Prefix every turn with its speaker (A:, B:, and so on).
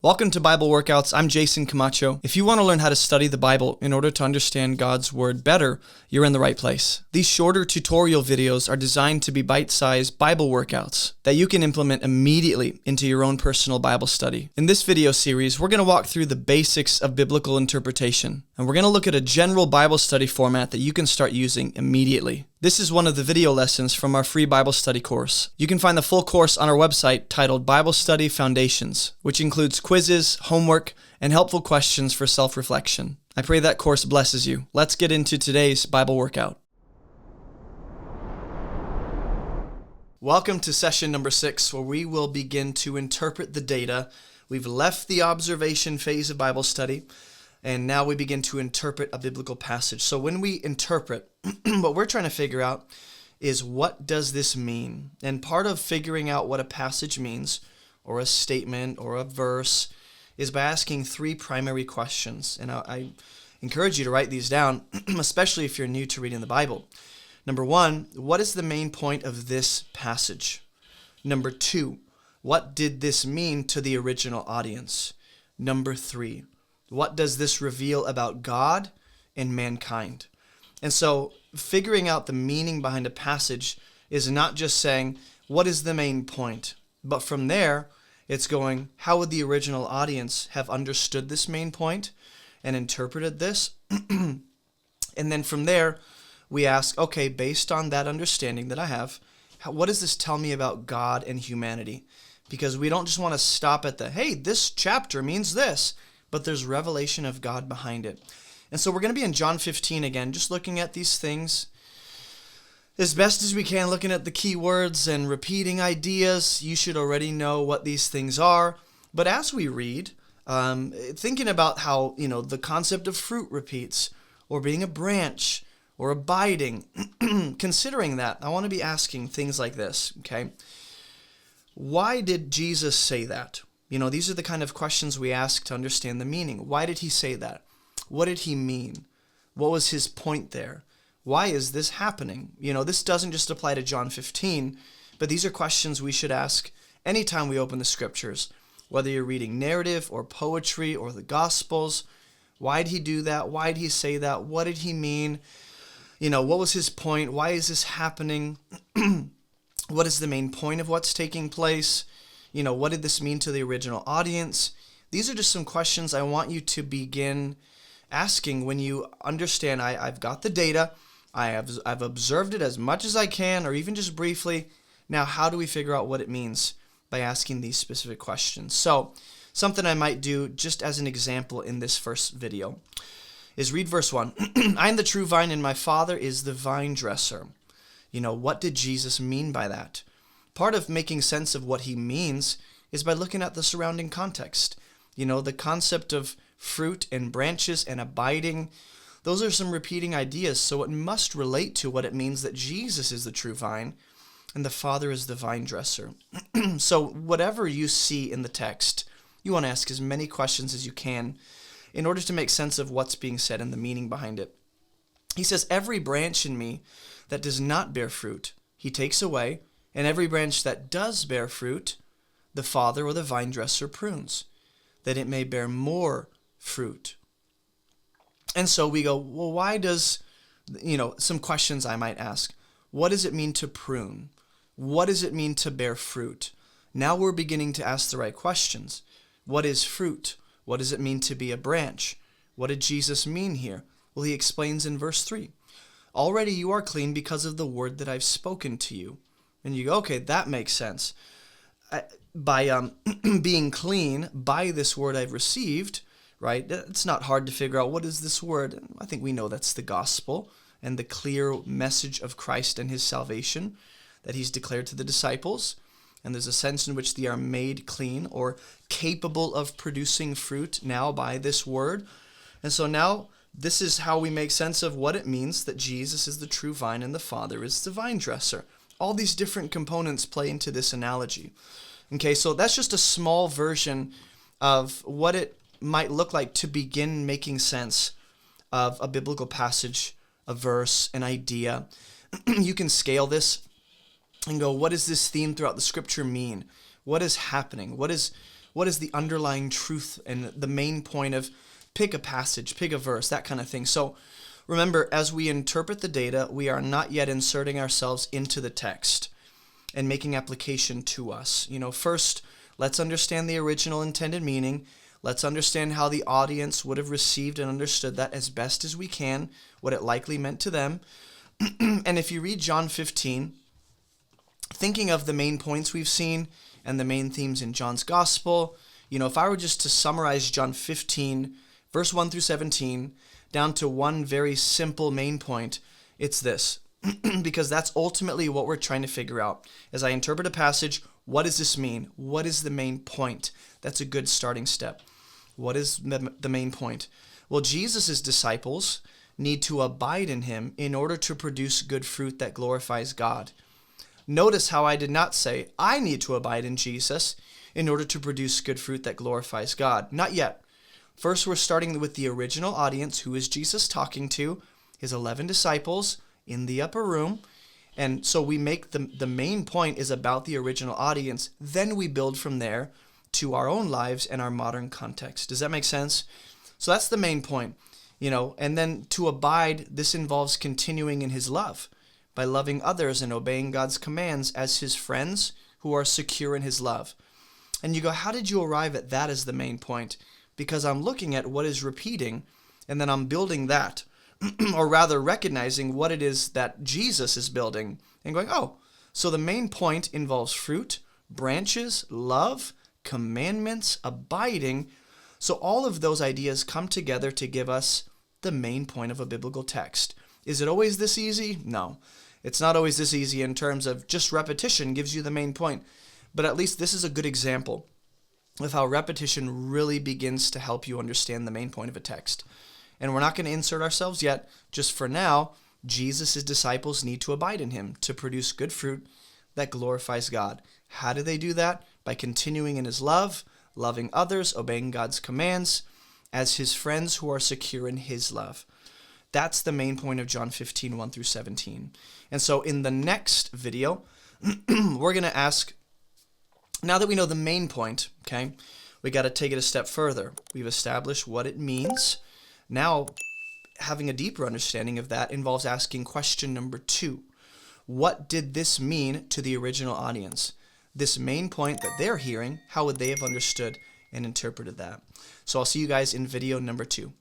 A: Welcome to Bible Workouts. I'm Jason Camacho. If you want to learn how to study the Bible in order to understand God's Word better, you're in the right place. These shorter tutorial videos are designed to be bite-sized Bible workouts that you can implement immediately into your own personal Bible study. In this video series, we're going to walk through the basics of biblical interpretation, and we're going to look at a general Bible study format that you can start using immediately. This is one of the video lessons from our free Bible study course. You can find the full course on our website titled Bible Study Foundations, which includes quizzes, homework, and helpful questions for self-reflection. I pray that course blesses you. Let's get into today's Bible workout. Welcome to session number 6, where we will begin to interpret the data. We've left the observation phase of Bible study, and now we begin to interpret a biblical passage. So when we interpret, what we're trying to figure out is, what does this mean? And part of figuring out what a passage means, or a statement, or a verse, is by asking 3 primary questions. And I encourage you to write these down, especially if you're new to reading the Bible. Number 1, what is the main point of this passage? Number 2, what did this mean to the original audience? Number 3, what does this reveal about God and mankind? And so figuring out the meaning behind a passage is not just saying, what is the main point? But from there, it's going, how would the original audience have understood this main point and interpreted this? And then from there, we ask, okay, based on that understanding that I have, what does this tell me about God and humanity? Because we don't just want to stop at the, hey, this chapter means this, but there's revelation of God behind it. And so we're going to be in John 15 again, just looking at these things as best as we can, looking at the key words and repeating ideas. You should already know what these things are. But as we read, thinking about how, the concept of fruit repeats, or being a branch, or abiding, considering that, I want to be asking things like this, okay? Why did Jesus say that? These are the kind of questions we ask to understand the meaning. Why did he say that? What did he mean? What was his point there? Why is this happening? This doesn't just apply to John 15, but these are questions we should ask anytime we open the scriptures, whether you're reading narrative or poetry or the Gospels. Why did he do that? Why did he say that? What did he mean? What was his point? Why is this happening? What is the main point of what's taking place? What did this mean to the original audience? These are just some questions I want you to begin asking when you understand, I've got the data, I've observed it as much as I can, or even just briefly. Now, how do we figure out what it means by asking these specific questions? So, something I might do just as an example in this first video is read verse 1. I am the true vine, and my Father is the vine dresser. What did Jesus mean by that? Part of making sense of what he means is by looking at the surrounding context. The concept of fruit and branches and abiding, those are some repeating ideas, so it must relate to what it means that Jesus is the true vine and the Father is the vine dresser. So whatever you see in the text, you want to ask as many questions as you can in order to make sense of what's being said and the meaning behind it. He says, every branch in me that does not bear fruit, he takes away, and every branch that does bear fruit, the Father or the vine dresser prunes, that it may bear more fruit. And so we go, well, why does, some questions I might ask. What does it mean to prune? What does it mean to bear fruit? Now we're beginning to ask the right questions. What is fruit? What does it mean to be a branch? What did Jesus mean here? Well, he explains in verse 3. Already you are clean because of the word that I've spoken to you. And you go, okay, that makes sense. By being clean by this word I've received, right? It's not hard to figure out, what is this word? I think we know that's the gospel and the clear message of Christ and his salvation that he's declared to the disciples. And there's a sense in which they are made clean or capable of producing fruit now by this word. And so now this is how we make sense of what it means that Jesus is the true vine and the Father is the vine dresser. All these different components play into this analogy. Okay, so that's just a small version of what it might look like to begin making sense of a biblical passage, a verse, an idea. You can scale this and go, what does this theme throughout the scripture mean? What is happening? What What is the underlying truth and the main point of pick a passage, pick a verse, that kind of thing. So remember, as we interpret the data, we are not yet inserting ourselves into the text and making application to us. First, let's understand the original intended meaning. Let's understand how the audience would have received and understood that as best as we can, what it likely meant to them. And if you read John 15, thinking of the main points we've seen and the main themes in John's gospel, if I were just to summarize John 15, verse 1 through 17, down to one very simple main point, it's this. Because that's ultimately what we're trying to figure out. As I interpret a passage, what does this mean? What is the main point? That's a good starting step. What is the main point? Well, Jesus' disciples need to abide in him in order to produce good fruit that glorifies God. Notice how I did not say, I need to abide in Jesus in order to produce good fruit that glorifies God. Not yet. First, we're starting with the original audience, who is Jesus talking to, his 11 disciples, in the upper room. And so we make the main point is about the original audience. Then we build from there to our own lives and our modern context. Does that make sense? So that's the main point, and then to abide, this involves continuing in his love by loving others and obeying God's commands as his friends who are secure in his love. And you go, how did you arrive at that as the main point? Because I'm looking at what is repeating and then I'm building that. Or rather recognizing what it is that Jesus is building and going, oh, so the main point involves fruit, branches, love, commandments, abiding. So all of those ideas come together to give us the main point of a biblical text. Is it always this easy? No, it's not always this easy in terms of just repetition gives you the main point. But at least this is a good example of how repetition really begins to help you understand the main point of a text. And we're not going to insert ourselves yet. Just for now, Jesus' disciples need to abide in him to produce good fruit that glorifies God. How do they do that? By continuing in his love, loving others, obeying God's commands, as his friends who are secure in his love. That's the main point of John 15, 1 through 17. And so in the next video, we're going to ask, now that we know the main point, okay, we got to take it a step further. We've established what it means. Now, having a deeper understanding of that involves asking question number 2. What did this mean to the original audience? This main point that they're hearing, how would they have understood and interpreted that? So I'll see you guys in video number 2.